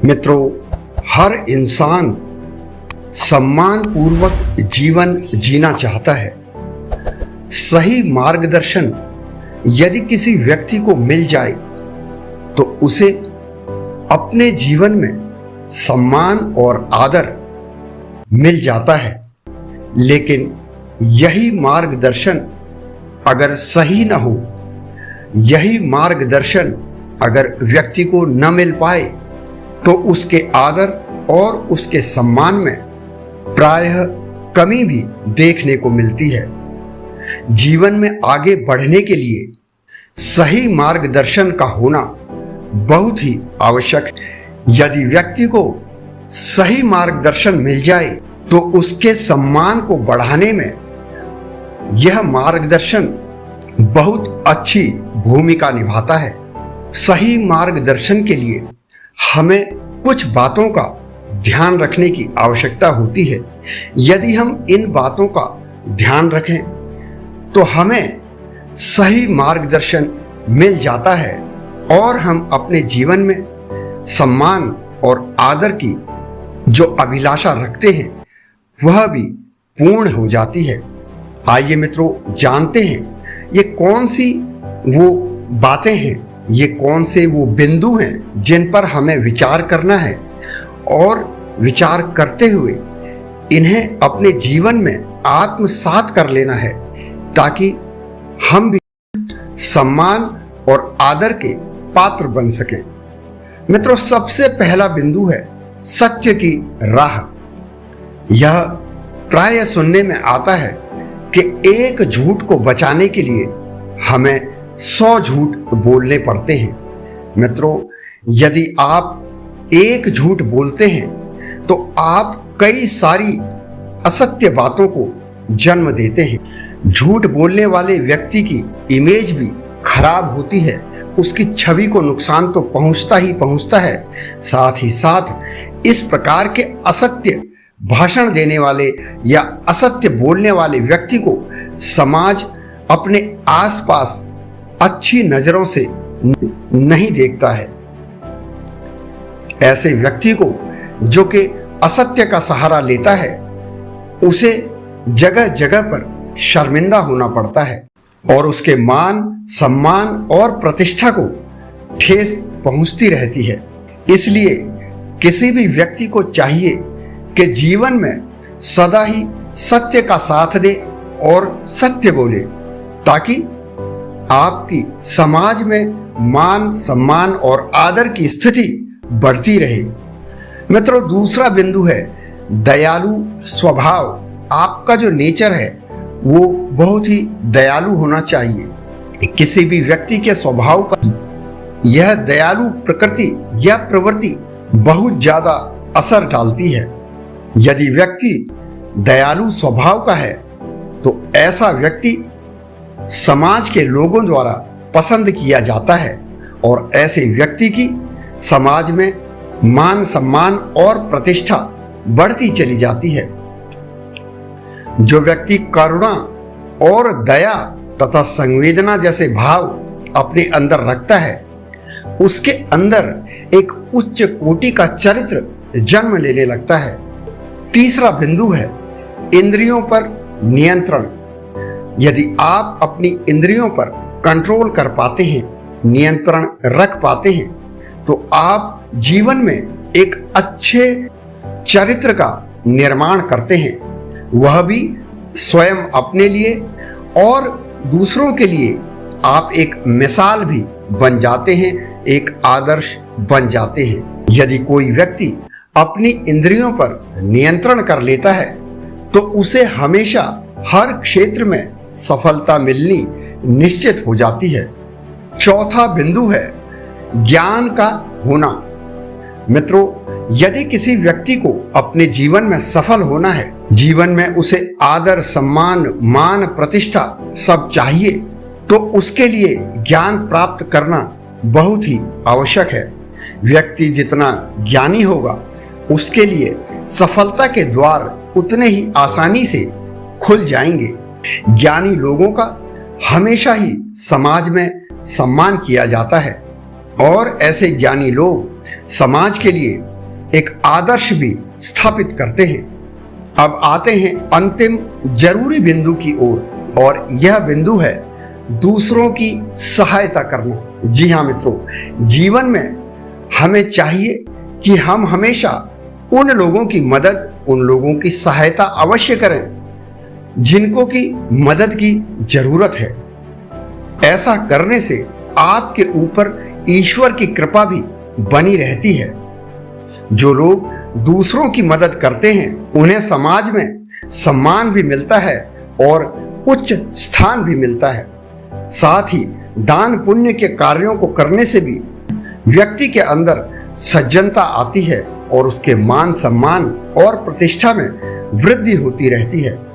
मित्रों, हर इंसान सम्मान पूर्वक जीवन जीना चाहता है। सही मार्गदर्शन यदि किसी व्यक्ति को मिल जाए तो उसे अपने जीवन में सम्मान और आदर मिल जाता है। लेकिन यही मार्गदर्शन अगर सही न हो, यही मार्गदर्शन अगर व्यक्ति को न मिल पाए तो उसके आदर और उसके सम्मान में प्रायः कमी भी देखने को मिलती है। जीवन में आगे बढ़ने के लिए सही मार्गदर्शन का होना बहुत ही आवश्यक है। यदि व्यक्ति को सही मार्गदर्शन मिल जाए तो उसके सम्मान को बढ़ाने में यह मार्गदर्शन बहुत अच्छी भूमिका निभाता है। सही मार्गदर्शन के लिए हमें कुछ बातों का ध्यान रखने की आवश्यकता होती है। यदि हम इन बातों का ध्यान रखें तो हमें सही मार्गदर्शन मिल जाता है और हम अपने जीवन में सम्मान और आदर की जो अभिलाषा रखते हैं वह भी पूर्ण हो जाती है। आइए मित्रों, जानते हैं ये कौन सी वो बातें हैं, ये कौन से वो बिंदु हैं जिन पर हमें विचार करना है और विचार करते हुए इन्हें अपने जीवन में आत्मसात कर लेना है ताकि हम भी सम्मान और आदर के पात्र बन सकें। मित्रों, सबसे पहला बिंदु है सत्य की राह। यह प्राय सुनने में आता है कि एक झूठ को बचाने के लिए हमें 100 झूठ बोलने पड़ते हैं। मित्रों, यदि आप एक झूठ बोलते हैं तो आप कई सारी असत्य बातों को जन्म देते हैं। झूठ बोलने वाले व्यक्ति की इमेज भी खराब होती है, उसकी छवि को नुकसान तो पहुंचता ही पहुंचता है, साथ ही साथ इस प्रकार के असत्य भाषण देने वाले या असत्य बोलने वाले व्यक्ति को समाज अपने आसपास अच्छी नजरों से नहीं देखता है। ऐसे व्यक्ति को जो कि असत्य का सहारा लेता है उसे जगह जगह पर शर्मिंदा होना पड़ता है और उसके मान, सम्मान और प्रतिष्ठा को ठेस पहुंचती रहती है। इसलिए किसी भी व्यक्ति को चाहिए कि जीवन में सदा ही सत्य का साथ दे और सत्य बोले ताकि आपकी समाज में मान, सम्मान और आदर की स्थिति बढ़ती रहे। मित्रों, दूसरा बिंदु है दयालु स्वभाव। आपका जो नेचर है वो बहुत ही दयालु होना चाहिए। किसी भी व्यक्ति के स्वभाव पर यह दयालु प्रकृति या प्रवृत्ति बहुत ज्यादा असर डालती है। यदि व्यक्ति दयालु स्वभाव का है तो ऐसा व्यक्ति समाज के लोगों द्वारा पसंद किया जाता है और ऐसे व्यक्ति की समाज में मान, सम्मान और प्रतिष्ठा बढ़ती चली जाती है। जो व्यक्ति करुणा और दया तथा संवेदना जैसे भाव अपने अंदर रखता है उसके अंदर एक उच्च कोटि का चरित्र जन्म लेने लगता है। तीसरा बिंदु है इंद्रियों पर नियंत्रण। यदि आप अपनी इंद्रियों पर कंट्रोल कर पाते हैं, नियंत्रण रख पाते हैं तो आप जीवन में एक अच्छे चरित्र का निर्माण करते हैं, वह भी स्वयं अपने लिए और दूसरों के लिए आप एक मिसाल भी बन जाते हैं, एक आदर्श बन जाते हैं। यदि कोई व्यक्ति अपनी इंद्रियों पर नियंत्रण कर लेता है तो उसे हमेशा हर क्षेत्र में सफलता मिलनी निश्चित हो जाती है। चौथा बिंदु है ज्ञान का होना। मित्रों, यदि किसी व्यक्ति को अपने जीवन में सफल होना है, जीवन में उसे आदर, सम्मान, मान, प्रतिष्ठा सब चाहिए तो उसके लिए ज्ञान प्राप्त करना बहुत ही आवश्यक है। व्यक्ति जितना ज्ञानी होगा उसके लिए सफलता के द्वार उतने ही आसानी से खुल जाएंगे। ज्ञानी लोगों का हमेशा ही समाज में सम्मान किया जाता है और ऐसे ज्ञानी लोग समाज के लिए एक आदर्श भी स्थापित करते हैं। अब आते हैं अंतिम जरूरी बिंदु की ओर, और यह बिंदु है दूसरों की सहायता करना। जी हाँ मित्रों, जीवन में हमें चाहिए कि हम हमेशा उन लोगों की मदद, उन लोगों की सहायता अवश्य करें जिनको की मदद की जरूरत है। ऐसा करने से आपके ऊपर ईश्वर की कृपा भी बनी रहती है। जो लोग दूसरों की मदद करते हैं उन्हें समाज में सम्मान भी मिलता है और उच्च स्थान भी मिलता है। साथ ही दान पुण्य के कार्यों को करने से भी व्यक्ति के अंदर सज्जनता आती है और उसके मान सम्मान और प्रतिष्ठा में वृद्धि होती रहती है।